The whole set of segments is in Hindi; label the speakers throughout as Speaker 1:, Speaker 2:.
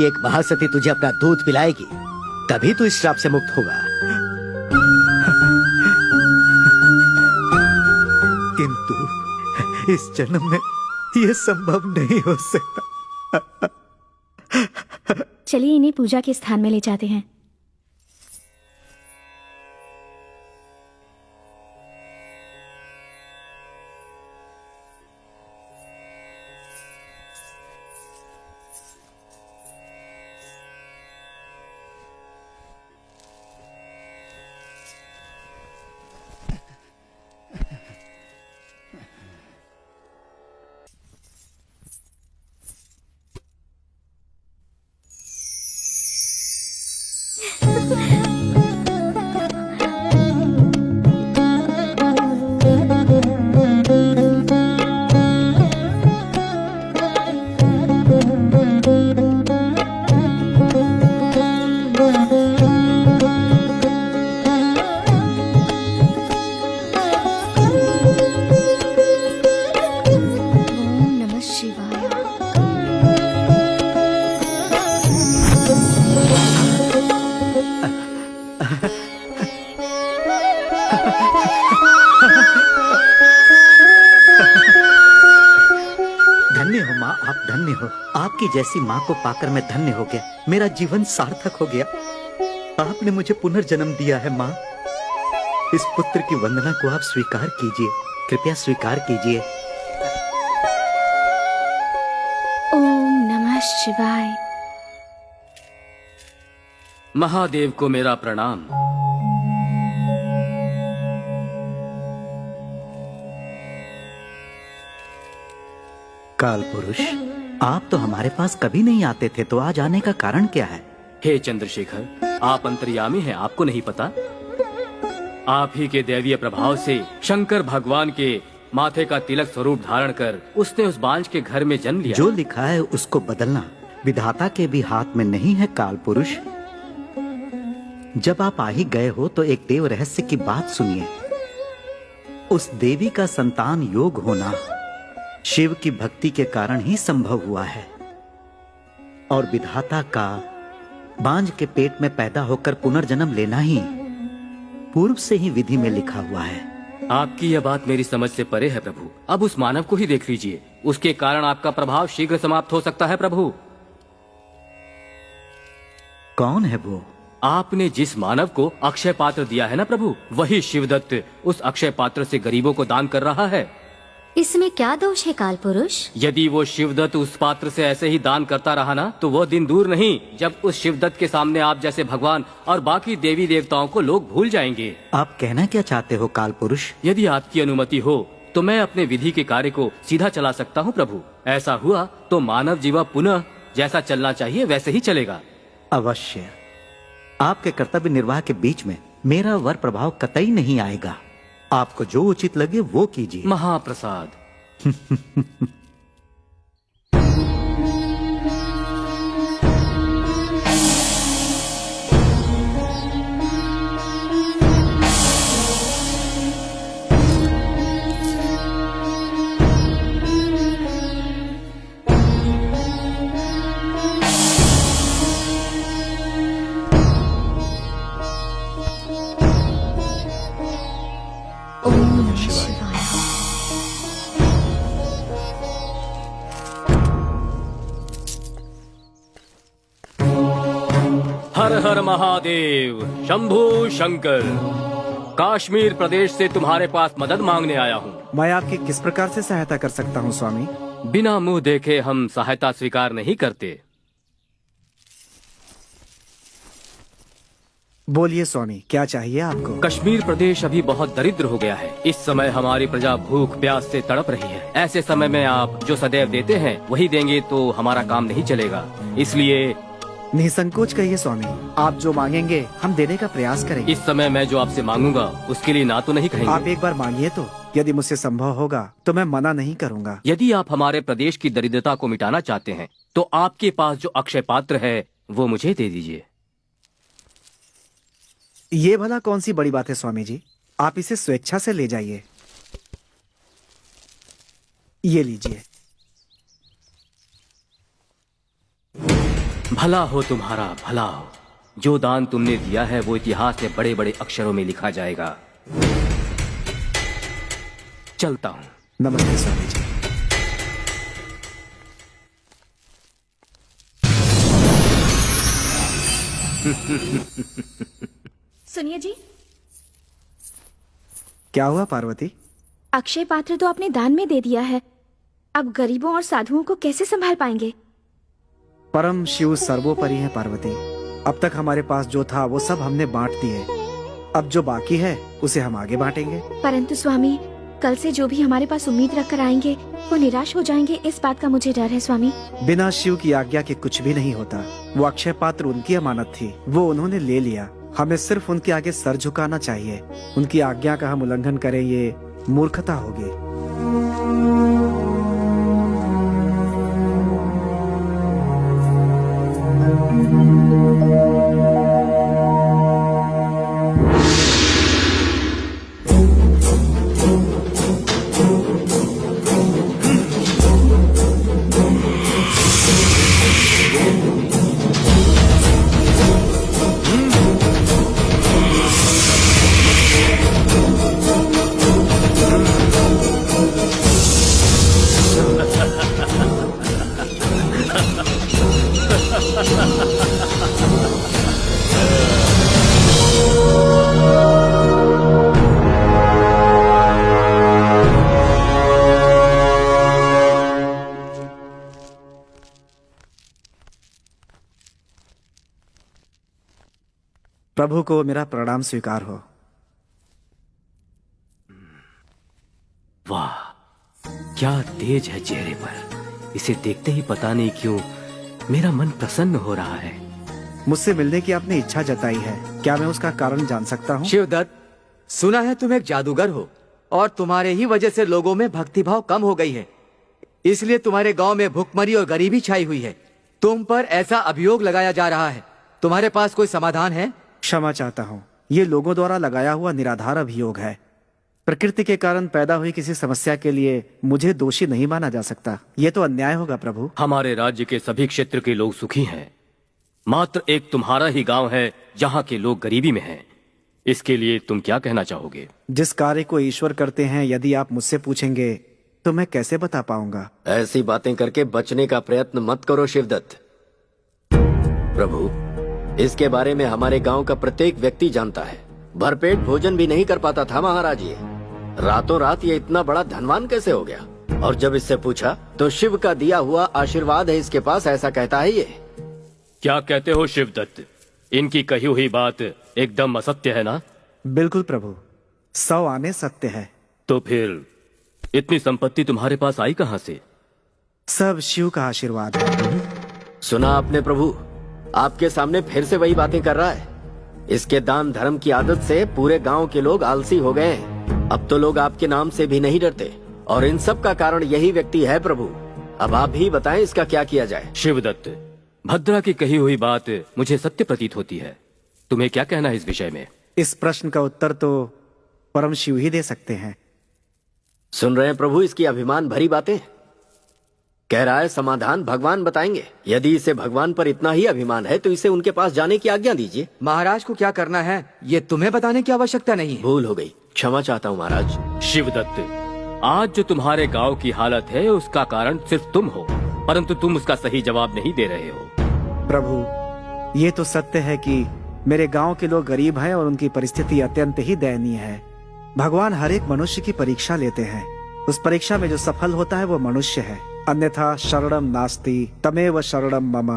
Speaker 1: देवी एक महासती तुझे अपना दूध पिलाएगी, तभी तू इस श्राप से मुक्त होगा।
Speaker 2: किंतु इस जन्म में यह संभव नहीं हो सकता।
Speaker 3: चलिए इन्हें पूजा के स्थान में ले जाते हैं।
Speaker 2: आपकी जैसी माँ को पाकर मैं धन्य हो गया। मेरा जीवन सार्थक हो गया। आपने मुझे पुनर्जन्म दिया है माँ। इस पुत्र की वंदना को आप स्वीकार कीजिए, कृपया स्वीकार कीजिए।
Speaker 3: ओम नमः शिवाय।
Speaker 4: महादेव को मेरा प्रणाम।
Speaker 2: काल पुरुष, आप तो हमारे पास कभी नहीं आते थे, तो आज आने का कारण क्या है?
Speaker 4: हे चंद्रशेखर, आप अंतर्यामी हैं, आपको नहीं पता? आप ही के दैवीय प्रभाव से शंकर भगवान के माथे का तिलक स्वरूप धारण कर उसने उस बांझ के घर में जन्म लिया।
Speaker 2: जो लिखा है उसको बदलना विधाता के भी हाथ में नहीं है काल पुरुष। जब आप आ ही गए हो तो एक देव रहस्य की बात सुनिए। उस देवी का संतान योग होना शिव की भक्ति के कारण ही संभव हुआ है, और विधाता का बांझ के पेट में पैदा होकर पुनर्जन्म लेना ही पूर्व से ही विधि में लिखा हुआ है।
Speaker 4: आपकी यह बात मेरी समझ से परे है प्रभु। अब उस मानव को ही देख लीजिए, उसके कारण आपका प्रभाव शीघ्र समाप्त हो सकता है प्रभु।
Speaker 2: कौन है वो?
Speaker 4: आपने जिस मानव को अक्षय पात्र दिया है ना प्रभु, वही शिवदत्त उस अक्षय पात्र से गरीबों को दान कर रहा है।
Speaker 5: इसमें क्या दोष है काल पुरुष?
Speaker 4: यदि वो शिवदत्त उस पात्र से ऐसे ही दान करता रहा ना, तो वो दिन दूर नहीं जब उस शिवदत्त के सामने आप जैसे भगवान और बाकी देवी देवताओं को लोग भूल जाएंगे।
Speaker 2: आप कहना क्या चाहते हो काल पुरुष?
Speaker 4: यदि आपकी अनुमति हो तो मैं अपने विधि के कार्य को सीधा चला सकता हूँ प्रभु। ऐसा हुआ तो मानव जीवन पुनः जैसा चलना चाहिए वैसे ही चलेगा।
Speaker 2: अवश्य। आपके कर्तव्य निर्वाह के बीच में मेरा वर प्रभाव कतई नहीं आएगा। आपको जो उचित लगे वो कीजिए।
Speaker 4: महाप्रसाद। हर हर महादेव, शंभू शंकर। कश्मीर प्रदेश से तुम्हारे पास मदद मांगने आया हूँ।
Speaker 6: मैं आपकी किस प्रकार से सहायता कर सकता हूँ स्वामी?
Speaker 4: बिना मुंह देखे हम सहायता स्वीकार नहीं करते।
Speaker 6: बोलिए स्वामी, क्या चाहिए आपको?
Speaker 4: कश्मीर प्रदेश अभी बहुत दरिद्र हो गया है। इस समय हमारी प्रजा भूख प्यास से तड़प रही है। ऐसे समय में आप जो सदैव देते हैं वही देंगे तो हमारा काम नहीं चलेगा। इसलिए
Speaker 6: निसंकोच कहिए स्वामी, आप जो मांगेंगे हम देने का प्रयास करेंगे।
Speaker 4: इस समय मैं जो आपसे मांगूंगा उसके लिए ना तो नहीं कहेंगे।
Speaker 6: आप एक बार मांगिए तो, यदि मुझसे संभव होगा तो मैं मना नहीं करूँगा।
Speaker 4: यदि आप हमारे प्रदेश की दरिद्रता को मिटाना चाहते हैं तो आपके पास जो अक्षय पात्र है वो मुझे दे दीजिए।
Speaker 6: ये भला कौन सी बड़ी बात है स्वामी जी, आप इसे स्वेच्छा से ले जाइए। ये लीजिए।
Speaker 4: भला हो तुम्हारा, भला हो। जो दान तुमने दिया है वो इतिहास में बड़े बड़े अक्षरों में लिखा जाएगा। चलता हूं।
Speaker 6: नमस्ते स्वामी जी।
Speaker 3: सुनिए जी,
Speaker 6: क्या हुआ पार्वती?
Speaker 3: अक्षय पात्र तो आपने दान में दे दिया है, अब गरीबों और साधुओं को कैसे संभाल पाएंगे?
Speaker 6: परम शिव सर्वोपरि है पार्वती। अब तक हमारे पास जो था वो सब हमने बांट दिए। अब जो बाकी है उसे हम आगे बांटेंगे।
Speaker 3: परंतु स्वामी, कल से जो भी हमारे पास उम्मीद रखकर आएंगे वो निराश हो जाएंगे, इस बात का मुझे डर है स्वामी।
Speaker 6: बिना शिव की आज्ञा के कुछ भी नहीं होता। वो अक्षय पात्र उनकी अमानत थी, वो उन्होंने ले लिया। हमें सिर्फ उनके आगे सर झुकाना चाहिए। उनकी आज्ञा का हम उल्लंघन करें ये मूर्खता होगी। प्रभु को मेरा प्रणाम स्वीकार हो।
Speaker 4: वाह, क्या तेज है चेहरे पर। इसे देखते ही पता नहीं क्यों मेरा मन प्रसन्न हो रहा है।
Speaker 6: मुझसे मिलने की आपने इच्छा जताई है, क्या मैं उसका कारण जान सकता हूँ?
Speaker 7: शिवदत्त, सुना है तुम एक जादूगर हो और तुम्हारे ही वजह से लोगों में भक्तिभाव कम हो गई है, इसलिए तुम्हारे गांव में भुखमरी और गरीबी छाई हुई है। तुम पर ऐसा अभियोग लगाया जा रहा है, तुम्हारे पास कोई समाधान है?
Speaker 6: क्षमा चाहता हूँ, ये लोगों द्वारा लगाया हुआ निराधार अभियोग है। प्रकृति के कारण पैदा हुई किसी समस्या के लिए मुझे दोषी नहीं माना जा सकता। ये तो अन्याय होगा प्रभु।
Speaker 4: हमारे राज्य के सभी क्षेत्र के लोग सुखी हैं, मात्र एक तुम्हारा ही गांव है जहां के लोग गरीबी में हैं। इसके लिए तुम क्या कहना चाहोगे?
Speaker 6: जिस कार्य को ईश्वर करते हैं, यदि आप मुझसे पूछेंगे तो मैं कैसे बता पाऊंगा?
Speaker 8: ऐसी बातें करके बचने का प्रयत्न मत करो शिवदत्त। प्रभु, इसके बारे में हमारे गांव का प्रत्येक व्यक्ति जानता है। भरपेट भोजन भी नहीं कर पाता था महाराज ये। रातों रात ये इतना बड़ा धनवान कैसे हो गया? और जब इससे पूछा तो शिव का दिया हुआ आशीर्वाद है इसके पास, ऐसा कहता है ये।
Speaker 4: क्या कहते हो शिवदत्त? इनकी कही हुई बात एकदम असत्य है ना?
Speaker 6: बिल्कुल प्रभु, 100 आने सत्य है।
Speaker 4: तो फिर इतनी संपत्ति तुम्हारे पास आई कहां से?
Speaker 6: सब शिव का आशीर्वाद है।
Speaker 8: सुना आपने प्रभु, आपके सामने फिर से वही बातें कर रहा है। इसके दान धर्म की आदत से पूरे गांव के लोग आलसी हो गए हैं। अब तो लोग आपके नाम से भी नहीं डरते, और इन सब का कारण यही व्यक्ति है प्रभु। अब आप ही बताएं इसका क्या किया जाए।
Speaker 4: शिवदत्त, भद्रा की कही हुई बात मुझे सत्य प्रतीत होती है। तुम्हें क्या कहना है इस विषय में?
Speaker 6: इस प्रश्न का उत्तर तो परम शिव ही दे सकते हैं।
Speaker 8: सुन रहे हैं प्रभु इसकी अभिमान भरी बातें? कह रहा है समाधान भगवान बताएंगे। यदि इसे भगवान पर इतना ही अभिमान है तो इसे उनके पास जाने की आज्ञा दीजिए।
Speaker 7: महाराज को क्या करना है ये तुम्हें बताने की आवश्यकता नहीं है।
Speaker 8: भूल हो गई, क्षमा चाहता हूँ महाराज।
Speaker 4: शिवदत्त, आज जो तुम्हारे गांव की हालत है उसका कारण सिर्फ तुम हो, परंतु तुम उसका सही जवाब नहीं दे रहे हो।
Speaker 6: प्रभु, ये तो सत्य है कि मेरे गांव के लोग गरीब हैं और उनकी परिस्थिति अत्यंत ही दयनीय है। भगवान हर एक मनुष्य की परीक्षा लेते हैं। उस परीक्षा में जो सफल होता है वो मनुष्य है, अन्यथा शरणम नास्ति तमेव शरणम मम।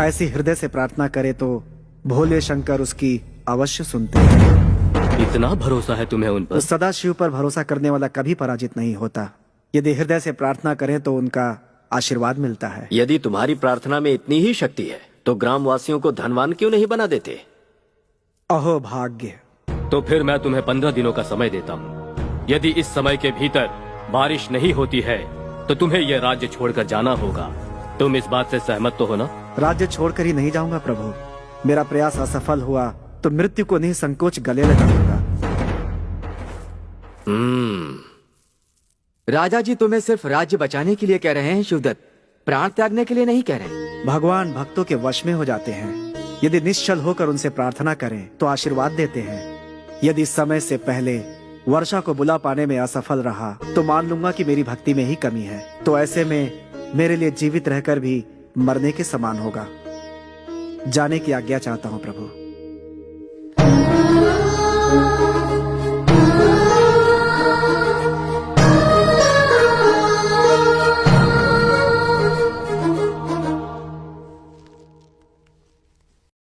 Speaker 6: ऐसी हृदय से प्रार्थना करे तो भोले शंकर उसकी अवश्य सुनते हैं।
Speaker 4: इतना भरोसा है तुम्हें उन पर?
Speaker 6: तो सदा शिव पर भरोसा करने वाला कभी पराजित नहीं होता। यदि हृदय से प्रार्थना करें तो उनका आशीर्वाद मिलता है।
Speaker 8: यदि तुम्हारी प्रार्थना में इतनी ही शक्ति है तो ग्रामवासियों को धनवान क्यों नहीं बना देते?
Speaker 6: अहो भाग्य।
Speaker 4: तो फिर मैं तुम्हें 15 दिनों का समय देता हूँ। यदि इस समय के भीतर बारिश नहीं होती है तो तुम्हें यह राज्य छोड़कर जाना होगा। तुम इस बात से सहमत तो हो ना?
Speaker 6: राज्य छोड़कर ही नहीं जाऊंगा प्रभु। मेरा प्रयास असफल हुआ तो मृत्यु को नहीं संकोच गले लगाऊंगा।
Speaker 7: राजा जी तुम्हें सिर्फ राज्य बचाने के लिए कह रहे हैं शिवदत्त। प्राण त्यागने के लिए नहीं कह रहे।
Speaker 6: भगवान भक्तों के वश में हो जाते हैं। यदि निश्चल होकर उनसे प्रार्थना करें तो आशीर्वाद देते हैं। यदि समय से पहले वर्षा को बुला पाने में असफल रहा तो मान लूंगा कि मेरी भक्ति में ही कमी है। तो ऐसे में मेरे लिए जीवित रहकर भी मरने के समान होगा। जाने की आज्ञा चाहता हूँ प्रभु।